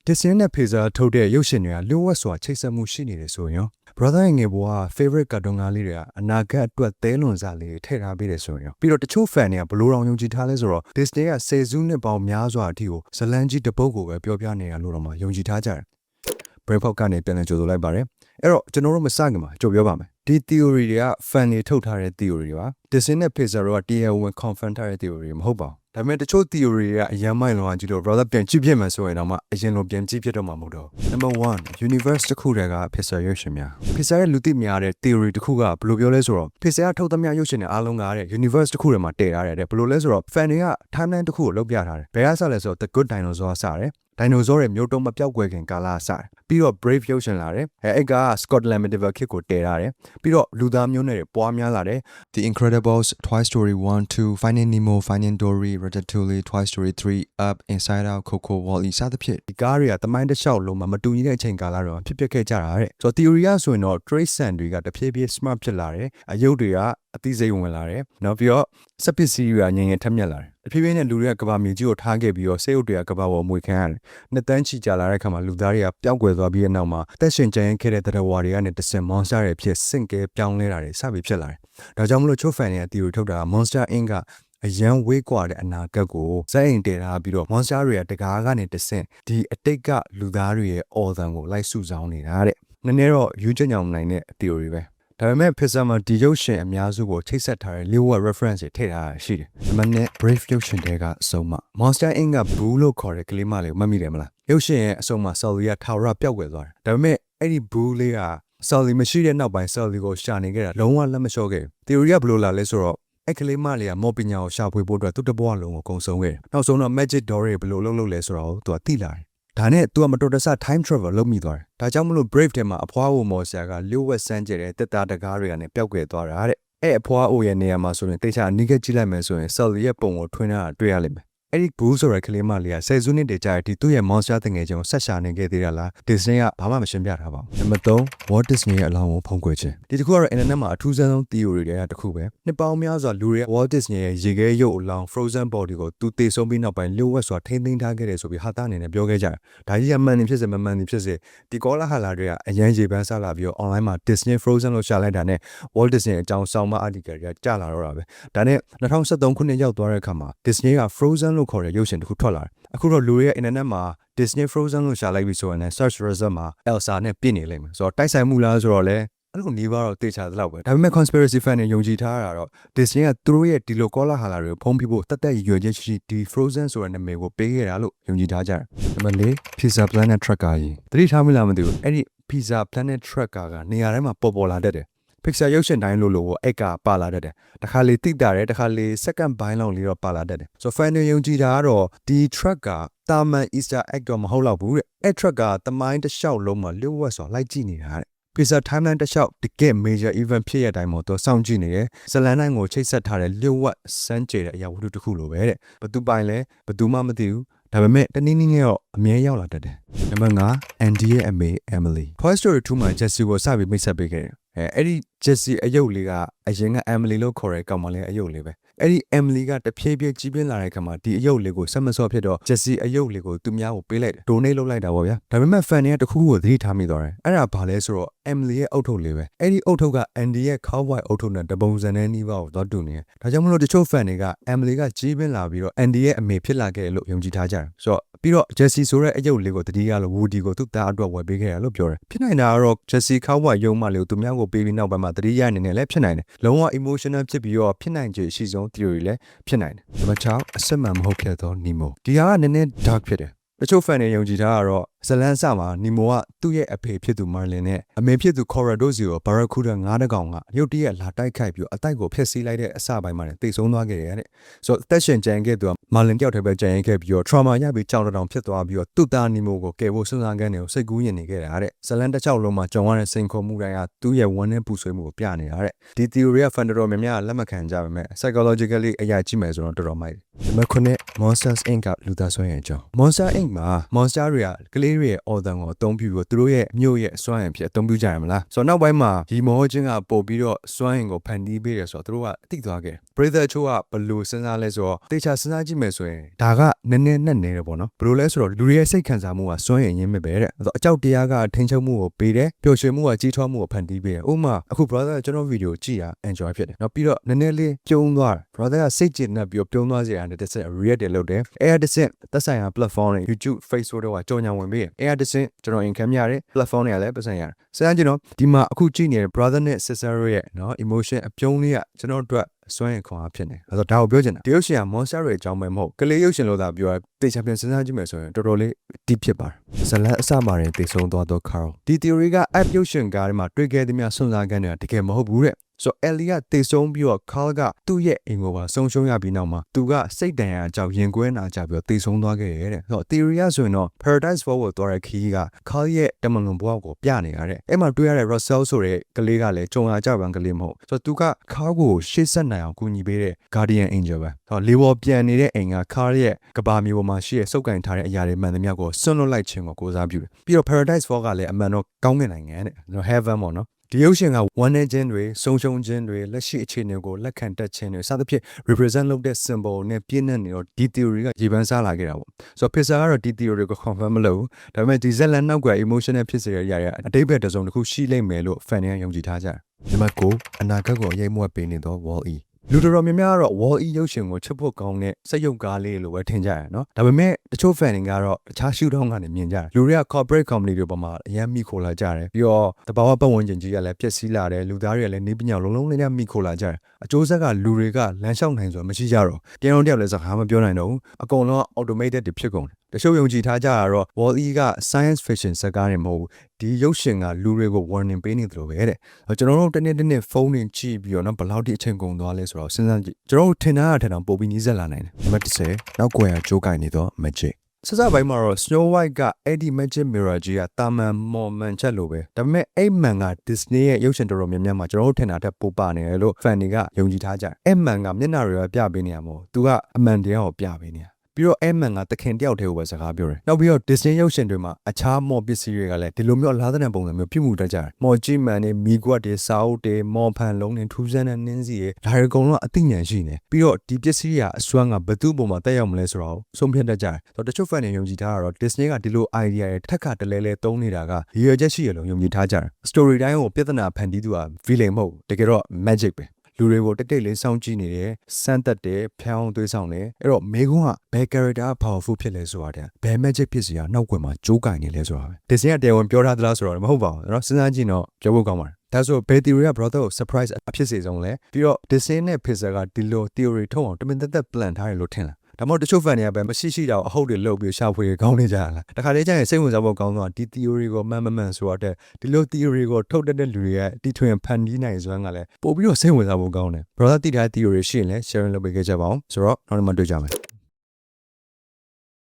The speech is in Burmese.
Disney နဲ့ Pixar ထုတ်တဲ့ရုပ်ရှင်တွေကလျှို့ဝှက်စွာချိတ်ဆက်မှုရှိနေတယ်ဆိုရင် brother ငယ်ဘွား favorite cartoon ကားလေးတွေကအနာဂတ်အတွက်သဲလွန်စားလေးထည့်ထားပေးတယ်ဆိုရင်ပြီးတော့တချို့ fan တွေကဘလို့တောင်ယုံကြည်ထားလဲဆိုတော့ Disney ကဆယ်စုနှစ်ပေါင်းများစွာအထိကိုဇလန်းကြီးတစ်ပုတ်ကိုပဲပြောပြနေတာလို့တော့မှယုံကြည်ထားကြတယ် Brainpop ကနေပြန်လည်ကြိုဆိုလိုက်ပါတယ်အဲ့တော့ကျွန်တော်တို့မစခင်မှာကြိုပြောပါမယ်ဒီ theory တွေက fan တွေထုတ်ထားတဲ့ theory တွေပါ Disney နဲ့ Pixar တို့ကတရားဝင် confirm ထားတဲ့ theory မဟုတ်ပါဘူးဒါပေမဲ့တချို့ theory တွေကအရင်မိုင်လောကြည့်လို့ brother ပြန်ကြည့်ပြမယ်ဆိုရင်တော့မှအရင်လိုပြန်ကြည့်ပြတော့မှာမဟုတ်တော့ Number 1 universe တစ်ခုတည်းက Pixar ရုပ်ရှင်များ Pixar ရဲ့လူသိများတဲ့ theory တစ်ခုကဘယ်လိုပြောလဲဆိုတော့ Pixar ကထုတ်သမျှရုပ်ရှင်တွေအားလုံးကတဲ့ universe တစ်ခုတည်းမှာတည်ထားတယ်တဲ့ဘယ်လိုလဲဆိုတော့ fan တွေက timeline တစ်ခုကိုလုပ်ပြထားတယ်ဘယ်ကစလဲဆိုတော့ The Good Dinosaur စတယ်ဒိုင်နိုဆောရဲ့မျိုးတုံးမပြောက်ကွယ်ခင်ကာလအစတယ်ပြီးတော့ Brave ရုပ်ရှင်လာတယ်အဲ့က Scotland Medieval ခေတ်ကိုတည်ထားတယ်ပြီးတော့လူသားမျိုးနွယ်တွေပွားများလာတယ် The Incredibles Toy Story 1 2 Finding Nemo Finding Dory Ratatouille Toy Story 3 Up Inside Out Coco Wall-E စသဖြင့်ဒီကားတွေကတမိုင်းတစ်လျှောက်လုံးမှာမတူညီတဲ့အချိန်ကာလတော့ဖြစ်ပျက်ခဲ့ကြတာတဲ့ဆိုတော့ theory ကဆိုရင်တော့ trace sand တွေကတဖြည်းဖြည်း smart ဖြစ်လာတယ်အယုတ်တွေကအသိစိတ်ဝင်လာတယ်နောက်ပြီးတော့စက်ပစ္စည်းတွေကငြိမ်ငြိမ်ထက်မြက်လာတယ်အဖြည်းဖြည်းနဲ့လူတွေကကဘာမြေကြီးကိုထားခဲ့ပြီးတော့ဆေးဥတွေကကဘာပေါ်မွေခံရတယ်နှစ်တန်းချီကြလာတဲ့အခါမှာလူသားတွေကပျောက်ကွယ်သွားပြီးတဲ့နောက်မှာအသက်ရှင်ကျန်ရခဲ့တဲ့တရဝါတွေကနေတဆင့် monster တွေဖြစ်စင့်ကဲပြောင်းလဲတာတွေစပြီးဖြစ်လာတယ်ဒါကြောင့်မလို့ချို့ fan တွေက theory ထုတ်တာ Monster Inc ကအရန်ဝေးကွာတဲ့အနာဂတ်ကိုစက်အိမ်တည်ထားပြီးတော့ monster တွေကတကားကနေတဆင့်ဒီအတိတ်ကလူသားတွေရဲ့ order ကိုလိုက်စုဆောင်းနေတာတဲ့နည်းနည်းတော့ယူချက်ညောင်နိုင်တဲ့ theory ပဲဒါပေမဲ့ Pixar မှာဒီရုပ်ရှင်အများစုကိုချိတ်ဆက်ထားတဲ့ literal reference တွေထည့်ထားတာရှိတယ်။မနဲ့ Brave ရုပ်ရှင်တွေကအဆုံးမ Monster Inc က Boo လို့ခေါ်တဲ့ကလေးမလေးကိုမှတ်မိတယ်မလား။ရုပ်ရှင်ရဲ့အဆုံးမှာ Sully ကထာဝရပျောက်ကွယ်သွားတယ်။ဒါပေမဲ့အဲ့ဒီ Boo လေးက Sully မရှိတဲ့နောက်ပိုင်း Sully ကိုရှာနေခဲ့တာလုံးဝလက်မလျှော့ခဲ့ဘူး။ theory ကဘယ်လိုလာလဲဆိုတော့အဲ့ကလေးမလေးကမော်ပညာကိုရှာဖွေဖို့အတွက်သူ့တဘွားလုံးကိုကုံဆုံးခဲ့တယ်။နောက်ဆုံးတော့ Magic Doll တွေဘယ်လိုလုပ်လဲဆိုတော့သူကသိလာတယ်။ဒါနဲ့ तू ကမတော်တဆ time travel လုပ်မိသွားတယ်။ဒါကြောင့်မလို့ Brave ထဲမှာအဖွားအိုမော်ဆရာကလျှို့ဝှက်စမ်းကြတဲ့တက်တာတကားတွေကနေပျောက်ကွယ်သွားတာတဲ့။အဲ့အဖွားအိုရဲ့နေရာမှာဆိုရင်တေချာအနိကကြည့်လိုက်မယ်ဆိုရင် Sully ရဲ့ပုံကိုထွင်းထားတာတွေ့ရလိမ့်မယ်။အဲ့ဒီ Boo ဆိုတဲ့ကလေးမလေးကဆယ်စုနှစ်တည်းကြာတဲ့သူ့ရဲ့ monster တငယ်ချင်းကိုဆက်ရှာနေခဲ့သေးတာလား Disney ကဘာမှမရှင်းပြထားပါဘူး။ နံပါတ်3 Walt Disney ရဲ့အလောင်းကိုဖုံးကွယ်ခြင်းဒီတစ်ခုကတော့ internet မှာအထူးဆန်းဆုံး theory တွေကတစ်ခုပဲနှစ်ပေါင်းများစွာလူတွေက Walt Disney ရဲ့ရေခဲရုပ်အလောင်း frozen body ကိုသူတည်ဆုံးပြီးနောက်ပိုင်းလျှို့ဝှက်စွာထိန်းသိမ်းထားခဲ့တယ်ဆိုပြီးဟာတာအနေနဲ့ပြောခဲ့ကြတယ်ဒါကြီးကမှန်နေဖြစ်စေမမှန်နေဖြစ်စေဒီကောလာဟာလာတွေကအရန်ရေပန်းစားလာပြီးတော့ online မှာ Disney frozen လို့ရှာလိုက်တာနဲ့ Walt Disney အကြောင်းစောင်းမ article တွေကကျလာတော့တာပဲဒါနဲ့2013ခုနှစ်ရောက်သွားတဲ့အခါမှာ Disney က frozen လို့ခေါ်တဲ့ရုပ်ရှင်တစ်ခုထွက်လာတယ်အခုတော့လူတွေရဲ့ internet မှာ Disney Frozen လို့ရှာလိုက်ပြီးဆိုရင်လည်း search result မှာ Elsa နဲ့ပြည့်နေလိမ့်မယ်ဆိုတော့တိုက်ဆိုင်မှုလားဆိုတော့လည်းအဲ့လိုနေပါတော့တေချာသလောက်ပဲဒါပေမဲ့ conspiracy fan တွေယုံကြည်ထားတာတော့ Disney ကသူတို့ရဲ့ဒီလိုကောလာဟာလာတွေကိုဖုံးပြဖို့တတ်တဲ့ရွယ်ချက်ရှိဒီ Frozen ဆိုတဲ့နာမည်ကိုပေးခဲ့တာလို့ယုံကြည်ထားကြတယ်နံပါတ်4 Pizza Planet Tracker ကြီးသတိထားမိလားမသိဘူးအဲ့ဒီ Pizza Planet Tracker ကနေရာတိုင်းမှာပေါ်လာတတ်တယ်Pixar ရုပ်ရှင်တိုင်းလို့အဲ့ကပါလာတတ်တယ်တခါလေတိတာတယ်တခါလေ second ဘိုင်းလောက်လေးတော့ပါလာတတ်တယ်ဆိုတော့ fan တွေယုံကြည်တာကတော့ဒီ track ကတာမန် Easter egg တော့မဟုတ်တော့ဘူးတဲ့အဲ့ track ကတမိုင်းတစ်လျှောက်လုံးမှာလျှို့ဝှက်စွာလိုက်ကြည့်နေတာတဲ့ Pixar timeline တစ်လျှောက်တကယ် major event ဖြစ်ရတိုင်းမှာတော့စောင့်ကြည့်နေတယ်ဇလန်တိုင်းကိုချိတ်ဆက်ထားတဲ့လျှို့ဝှက်စမ်းကြဲတဲ့အရာဝတ္ထုတစ်ခုလိုပဲတဲ့ဘသူပိုင်လဲဘသူမှမသိဘူးဒါပေမဲ့တနည်းနည်းနဲ့တော့အမြဲရောက်လာတတ်တယ်နံပါတ်5 Andy ရဲ့အမေ Emily Toy Story 2မှာ Jessie ကိုစပြီးမိတ်ဆက်ပေးခဲ့တယ်အဲ့ဒီ Jessie အယုတ်လေးကအရင်က Emily လို့ခေါ်တဲ့ကောင်မလေးအယုတ်လေးပဲအဲ့ဒီ Emily ကတဖြည်းဖြည်းကြီးပြင်းလာတဲ့အခါမှာဒီအယုတ်လေးကိုဆက်မစော့ဖြစ်တော့ Jessie အယုတ်လေးကိုသူများကိုပေးလိုက်တယ် donate လုပ်လိုက်တာပေါ့ဗျာဒါပေမဲ့ fan တွေကတခုခုကိုသတိထားမိသွားတယ်အဲ့ဒါဘာလဲဆိုတော့ Emily ရဲ့အုတ်ထုပ်လေးပဲအဲ့ဒီအုတ်ထုပ်က Andy ရဲ့ cowboy အုတ်ထုပ်နဲ့တပုံစံနဲ့နှီးပါကိုသွားတူနေတယ်ဒါကြောင့်မလို့တချို့ fan တွေက Emily ကကြီးပြင်းလာပြီးတော့ Andy ရဲ့အမေဖြစ်လာခဲ့တယ်လို့ယုံကြည်ထားကြတယ်ဆိုတော့ပြီးတော့ Jessie ဆိုတဲ့အယုတ်လေးကိုတတိယလို့ Woody ကိုသူ့သားအတွက်ဝယ်ပေးခဲ့တယ်လို့ပြောတယ်ဖြစ်နိုင်တာကတော့ Jessie cowboy ယုံမလေးကိုသူများကိုပေးပြီးနောက်ပိုင်းမှာတတိယအနေနဲ့လည်းဖြစ်နိုင်တယ်လုံးဝ emotional ဖြစ်ပြီးတော့ဖြစ်နိုင်ခြေရှိဆုံး theory လည်းဖြစ်နိုင်တယ်နံပါတ်6အစစ်မှန်မဟုတ်ခဲ့သော Nemo ဒီဟာကနည်းနည်း dark ဖြစ်တယ်တချို့ fan တွေယုံကြည်ထားတာတော့ဇလန်ဆာမှာနီမိုကသူ့ရဲ့အဖေဖြစ်သူမာလင်နဲ့အမေဖြစ်သူခေါ်ရဒိုစီကိုဘာရခူဒါ9တကောင်ကရုတ်တရက်လာတိုက်ခိုက်ပြီးအတိုက်ကိုဖျက်ဆီးလိုက်တဲ့အစပိုင်းမှာတိတ်ဆုံးသွားခဲ့တယ်တဲ့ဆိုတော့အသက်ရှင်ကြံခဲ့သူကမာလင်တယောက်တည်းပဲကြံရခဲ့ပြီးတော့ trauma ရပြီးကြောင်တောင်ဖြစ်သွားပြီးတော့သူ့သားနီမိုကိုကယ်ဖို့စဉ်းစားခန်းတွေကိုစိတ်ကူးရင်နေခဲ့တာတဲ့ဇလန်တစ်ချောင်းလုံးမှာကြုံရတဲ့စိန်ခေါ်မှုတိုင်းကသူ့ရဲ့ဝမ်းနဲ့ပူဆွေးမှုကိုပြနေတာတဲ့ဒီ theory က fan တော်များများလက်မခံကြပါမဲ့ psychologically အရာကြည့်မယ်ဆိုတော့တော်တော်မိုက်တယ်နံပါတ်9 Monsters Inc ကလူသားဆွဲရင်အကြောင်း Monster Inc မှာ monster တွေကကလေး လေးတွေရဲ့ order ကိုအသုံးပြုပြီးသူတို့ရဲ့မြို့ရဲ့စွမ်းအင်ဖြစ်အသုံးပြုကြရမလားဆိုတော့နောက်ပိုင်းမှာဒီမောချင်းကပို့ပြီးတော့စွမ်းအင်ကိုဖန်တီးပေးတယ်ဆိုတော့သူတို့ကသိသွားခဲ့ပရိသတ်ချို့ကဘလို့စဉ်းစားလဲဆိုတော့တေချာစဉ်းစားကြည့်မယ်ဆိုရင်ဒါကနည်းနည်းနဲ့နေတယ်ပေါ့နော်ဘလို့လဲဆိုတော့လူတွေရဲ့စိတ်ခံစားမှုကစွမ်းအင်ရင်းမဲ့ပဲတဲ့ဆိုတော့အကြောက်တရားကထိန်းချုပ်မှုကိုပေးတယ်ပျော်ရွှင်မှုကကြီးထွားမှုကိုဖန်တီးပေးတယ်ဥပမာအခု brother ကျွန်တော်ဗီဒီယိုကြည့်ရ enjoy ဖြစ်တယ်နောက်ပြီးတော့နည်းနည်းလေးပြုံးသွားတယ် brother ကစိတ်ကြည်နပ်ပြီးပြုံးသွားစေရတယ်တစ်စက် react တွေလုပ်တယ်အဲ့ဒါတစ်စက်သက်ဆိုင်ရာ platform တွေ YouTube Facebook တွေကကြော်ညာဝင်ပေးတယ်အဲ့ဒါတစ်စက်ကျွန်တော် income ရတယ် platform တွေကလည်းပတ်စံရတယ်စမ်းကြည့်နော်ဒီမှာအခုကြည့်နေတဲ့ brother နဲ့ sister ရဲ့နော် emotion အပြုံးလေးကကျွန်တော်တို့စွမ်းရည်ခွန်အားဖြစ်နေအဲ့တော့ဒါကိုပြောချင်တာတရုတ်ရှင်က monster တွေအကြောင်းပဲမဟုတ်ကလေးရုပ်ရှင်လို့သာပြောတေချာပြန်စဉ်းစားကြည့်မယ်ဆိုရင်တော်တော်လေး deep ဖြစ်ပါတယ်ဇလန်အစမှာတင်သိဆုံးသွားတော့ Carl ဒီ theory က app ရုပ်ရှင်ကားထဲမှာတွေ့ခဲ့သမျှစွန့်စားခန်းတွေကတကယ်မဟုတ်ဘူးတဲ့ဆိုတော့ Ellie ကတေဆုံးပြီးတော့ Carl ကသူ့ရဲ့အိမ်ကိုပါဆုံးရှုံးရပြီးနောက်မှာသူကစိတ်တန်ရာအကြောင်းရင်ကွဲနာကြပြီးတော့တေဆုံးသွားခဲ့ရဲ့တဲ့ဆိုတော့ theory ကဆိုရင်တော့ Paradise Fall ကိုသွားတဲ့ခီးက Carl ရဲ့တမန်လွန်ဘဝကိုပြနေရတဲ့အဲ့မှာတွေ့ရတဲ့ Russell ဆိုတဲ့ကလေးကလည်းကြုံရကြပန်းကလေးမဟုတ်ဆိုတော့သူက Carl ကိုရှေ့ဆက်နိုင်အောင်ကူညီပေးတဲ့ Guardian Angel ပဲဆိုတော့လေဝေါ်ပြန်နေတဲ့အိမ်က Carl ရဲ့ကဘာမျိုးပေါ်မှာရှိတဲ့စုပ်ကင်ထားတဲ့အရာတွေမှန်သမျှကိုစွန့်လွတ်လိုက်ခြင်းကိုကိုးစားပြုတယ်ပြီးတော့ Paradise Fall ကလည်းအမှန်တော့ကောင်းကင်နိုင်ငံတဲ့ Heaven ပေါ့နော်ဒီရုပ်ရှင်ကဝမ်းနည်းခြင်းတွေဆုံးရှုံးခြင်းတွေလက်ရှိအခြေအနေကိုလက်ခံတတ်ခြင်းတွေစသဖြင့် represent လုပ်တဲ့ symbol နဲ့ပြည့်နှက်နေတော့ဒီ theory ကရေပန်းစားလာခဲ့တာပေါ့ဆိုတော့ Pixar ကတော့ဒီ theory ကို confirm မလုပ်ဘူးဒါပေမဲ့ဒီဇက်လန်နောက်က emotional ဖြစ်စေရတဲ့အရာအတိတ်ဘက်တစ်စုံတစ်ခုရှိလိမ့်မယ်လို့ fan တွေကယုံကြည်ထားကြတယ်နံပါတ်9အနာဂတ်ကိုအရေးမွက်ပေးနေသော Wall-Eလူတော်များများကတော့ Wall-E ရုပ်ရှင်ကိုချစ်ဖို့ကောင်းတဲ့စက်ရုပ်ကားလေးလိုပဲထင်ကြရနော်ဒါပေမဲ့တချို့ fan တွေကတော့တခြားရှုထောင့်ကနေမြင်ကြတယ်လူတွေက corporate company တွေပေါ်မှာအရင်မိခိုလာကြတယ်ပြီးတော့တဘာဝပတ်ဝန်းကျင်ကြီးကလည်းပျက်စီးလာတယ်လူသားတွေကလည်းနေပညာလုံးလုံးလေးနဲ့မိခိုလာကြတယ်အကျိုးဆက်ကလူတွေကလမ်းလျှောက်နိုင်ဆိုတာမရှိကြတော့တရားတော်တယောက်လည်းစကားမပြောနိုင်တော့ဘူးအကုန်လုံး automated တွေဖြစ်ကုန်တယ်တချို့ယုံကြည်ထားကြတာတော့ Wall-E က science fiction ဇာတ်ကားတွေမဟုတ်ဘူးဒီရုပ်ရှင်ကလူတွေကို warning ပေးနေတယ်လို့ပဲတဲ့ကျွန်တော်တို့တနေ့ဖုန်းတွေကြည့်ပြီးတော့နော်ဘယ်လောက်ထိအချိန်ကုန်သွားလဲဆိုတော့စဉ်းစားကြည့်ကျွန်တော်တို့ထင်ထားတာထက်တောင်ပိုပြီးနီးစပ်လာနိုင်တယ်နံပါတ်10နောက်ကွယ်ကကြိုးကိုင်နေတော့ magicစစပိုင်းမှာတော့ Snow White ကအဲ့ဒီ magic mirror ကြီးကတာမန်မော်မန်ချက်လိုပဲဒါပေမဲ့အဲ့မှန်က Disney ရဲ့ရုပ်ရှင်တော်တော်များများမှာကျွန်တော်တို့ထင်တာထက်ပိုပါနေတယ်လို့ fan တွေကယုံကြည်ထားကြတယ်အဲ့မှန်ကမျက်နှာတွေကပြပေးနေရမို့သူကအမှန်တရားကိုပြပေးနေရပြီးတော့အဲ့မှန်ကတခင်တယောက်တည်းကိုပဲစကားပြောတယ်နောက်ပြီးတော့ Disney ရုပ်ရှင်တွေမှာအခြားမော်ပစ္စည်းတွေကလည်းဒီလိုမျိုးအလားသဏ္ဍာန်ပုံစံမျိုးပြမှုတတ်ကြတယ်မော်ကြီးမှန်တွေမီကွက်တွေစာအုပ်တွေမော်ဖန်လုံးတွေထူးဆန်းတဲ့နှင်းစီတွေဒါတွေအကုန်လုံးအသိဉာဏ်ရှိနေပြီးတော့ဒီပစ္စည်းကအစွမ်းကဘယ်သူ့ပုံမှာတက်ရောက်မလဲဆိုတော့ဆုံးဖြတ်တတ်ကြတယ်ဆိုတော့တချို့ fan တွေယုံကြည်ထားတာတော့ Disney ကဒီလို idea တွေထက်ခါတလဲလဲသုံးနေတာကရည်ရွယ်ချက်ရှိရလို့ယုံကြည်ထားကြတယ် story တိုင်းကိုပြဿနာဖန်တီးသူက villain မဟုတ်တကယ်တော့ magic ပဲလူတွေကိုတိတ်တိတ်လေးစောင့်ကြည့်နေတယ်စမ်းသက်တယ်ဖျောင်းသွေးဆောင်တယ်အဲ့တော့မေကွန်းကဘယ် character က powerful ဖြစ်လဲဆိုတာတဲ့ဘယ် magic ဖြစ်စီကနောက်ွယ်မှာကြိုးကင်နေလဲဆိုတာပဲ Disney ကတရားဝင်ပြောထားသလားဆိုတော့မဟုတ်ပါဘူးเนาะစဉ်းစားကြည့်တော့ပြောဖို့ကောင်းပါတယ်ဒါဆိုဘယ် theory က brother ကို surprise အဖြစ်စေဆုံးလဲပြီးတော့ Disney နဲ့ Pixar ကဒီလို theory ထုတ်အောင်တမင်သက်သက် plan ထားတယ်လို့ထင်လားဒါမှမဟုတ်တချို့ fan တွေကပဲမရှိတာအဟုတ်တွေလုပ်ပြီးရှာဖွေကောင်းနေကြတာလားတခါတည်းကျရင်စိတ်ဝင်စားဖို့ကောင်းတော့ဒီ theory ကိုမှန်ဆိုတော့ဒီလို theory ကိုထုတ်တတ်တဲ့လူတွေရဲ့တီထွင်ဖန်တီးနိုင်စွမ်းကလည်းပို့ပြီးတော့စိတ်ဝင်စားဖို့ကောင်းတယ် brother တိထား theory ရှိရင်လည်း sharing လုပ်ပေးခဲ့ကြပါအောင်ဆိုတော့နောက်တစ်ခါတွေ့ကြမယ်